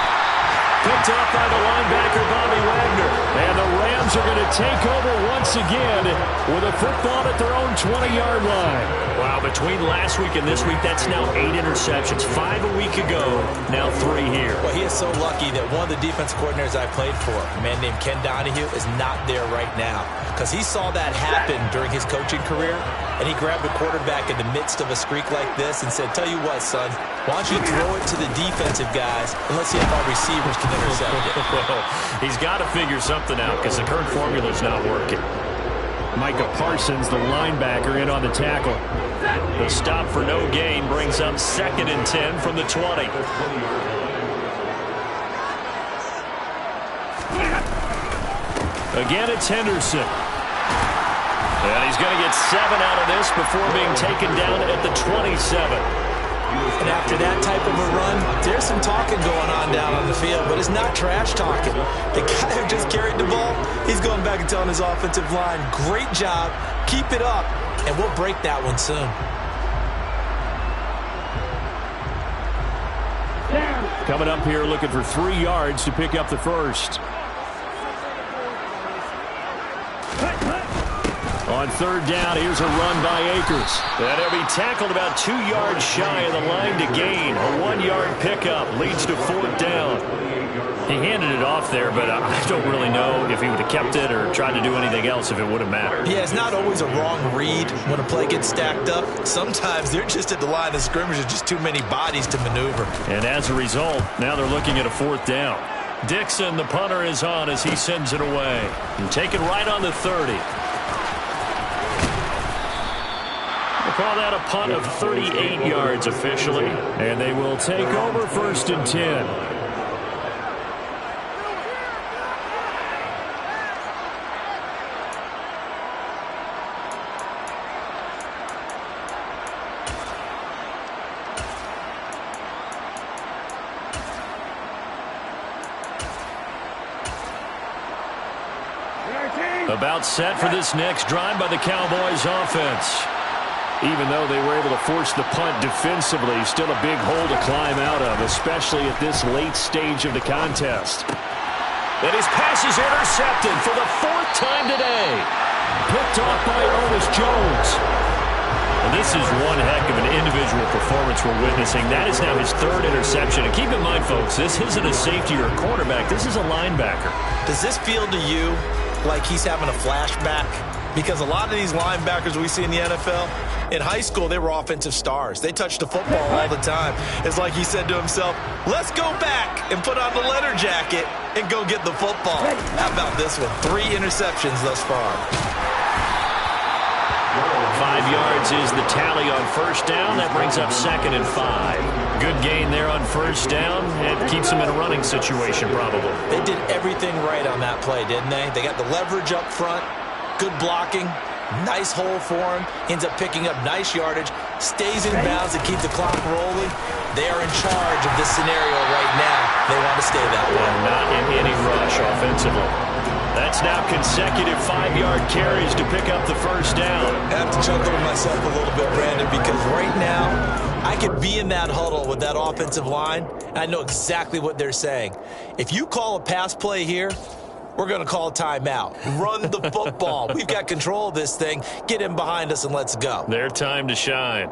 Picked up by the linebacker, Bobby Wagner. And the Rams are going to take over once again with a football at their own 20-yard line. Wow, between last week and this week, that's now 8 interceptions. 5 a week ago, now 3 here. Well, he is so lucky that one of the defense coordinators I played for, a man named Ken Donahue, is not there right now. Because he saw that happen during his coaching career, and he grabbed a quarterback in the midst of a streak like this and said, tell you what, son, why don't you throw it to the defensive guys and let's see if our receivers can intercept it. Well, he's got to figure something out because the current formula is not working. Micah Parsons, the linebacker, in on the tackle. The stop for no gain brings up 2nd and 10 from the 20. Again, it's Henderson. And he's going to get 7 out of this before being taken down at the 27. And after that type of a run, there's some talking going on down on the field, but it's not trash talking. The guy who just carried the ball, he's going back and telling his offensive line, great job, keep it up, and we'll break that one soon. Coming up here looking for 3 yards to pick up the first. On third down, here's a run by Akers. And he'll be tackled about 2 yards shy of the line to gain. A 1-yard pickup leads to fourth down. He handed it off there, but I don't really know if he would have kept it or tried to do anything else if it would have mattered. Yeah, it's not always a wrong read when a play gets stacked up. Sometimes they're just at the line of scrimmage with just too many bodies to maneuver. And as a result, now they're looking at a fourth down. Dixon, the punter, is on as he sends it away. And taken right on the 30. We'll call that a punt of 38 yards officially. And they will take over first and 10. About set for this next drive by the Cowboys offense. Even though they were able to force the punt defensively, still a big hole to climb out of, especially at this late stage of the contest. And his pass is intercepted for the 4th time today. Picked off by Ernest Jones. And this is one heck of an individual performance we're witnessing. That is now his 3rd interception. And keep in mind, folks, this isn't a safety or a quarterback. This is a linebacker. Does this feel to you like he's having a flashback? Because a lot of these linebackers we see in the NFL, in high school, they were offensive stars. They touched the football all the time. It's like he said to himself, let's go back and put on the leather jacket and go get the football. How about this one? 3 interceptions thus far. 5 yards is the tally on first down. That brings up 2nd and 5. Good gain there on first down. It keeps them in a running situation, probably. They did everything right on that play, didn't they? They got the leverage up front, good blocking, nice hole for him, ends up picking up nice yardage, stays in bounds to keep the clock rolling. They are in charge of this scenario right now. They want to stay that way. Not in any rush offensively. That's now consecutive 5-yard carries to pick up the first down. I have to chuckle to myself a little bit, Brandon, because right now I could be in that huddle with that offensive line, and I know exactly what they're saying. If you call a pass play here, we're going to call a timeout. Run the football. We've got control of this thing. Get in behind us and let's go. Their time to shine.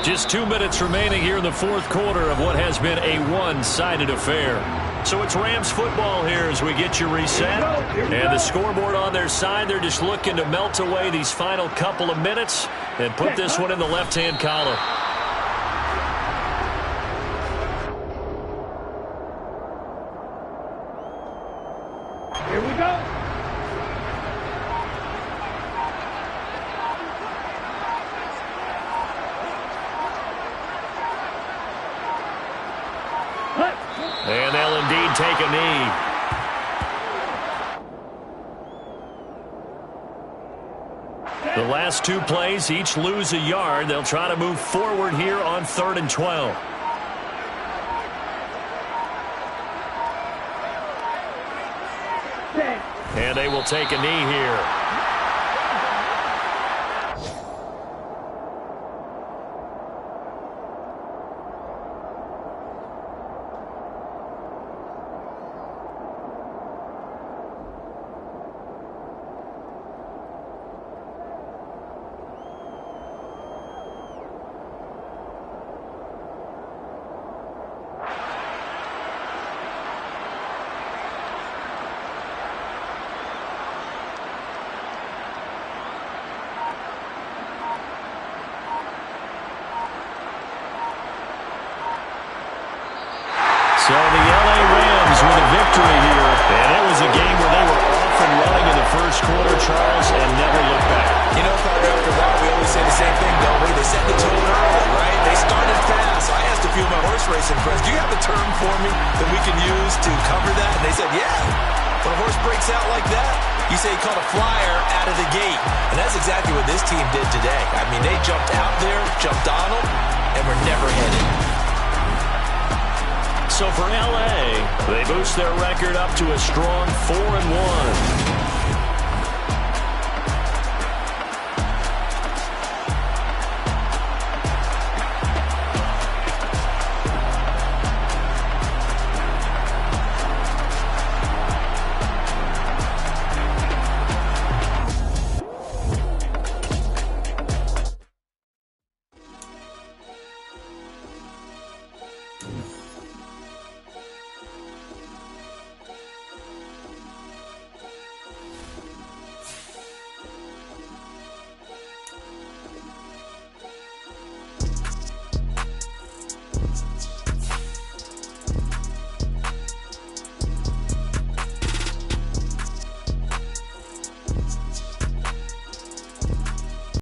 Just 2 minutes remaining here in the fourth quarter of what has been a one-sided affair. So it's Rams football here as we get you reset. And the scoreboard on their side, they're just looking to melt away these final couple of minutes and put this one in the left-hand column. Here we go. And they'll indeed take a knee. The last 2 plays each lose a yard. They'll try to move forward here on 3rd and 12. And they will take a knee here. So the LA Rams with a victory here. And it was a game where they were off and running in the first quarter, Charles, and never looked back. You know, Carter, after a while, we always say the same thing, don't we? They set the tone early, right? They started fast. So I asked a few of my horse racing friends, do you have a term for me that we can use to cover that? And they said, yeah. When a horse breaks out like that, you say he caught a flyer out of the gate. And that's exactly what this team did today. I mean, they jumped out there, jumped on them, and were never headed. So for L.A., they boost their record up to a strong 4-1.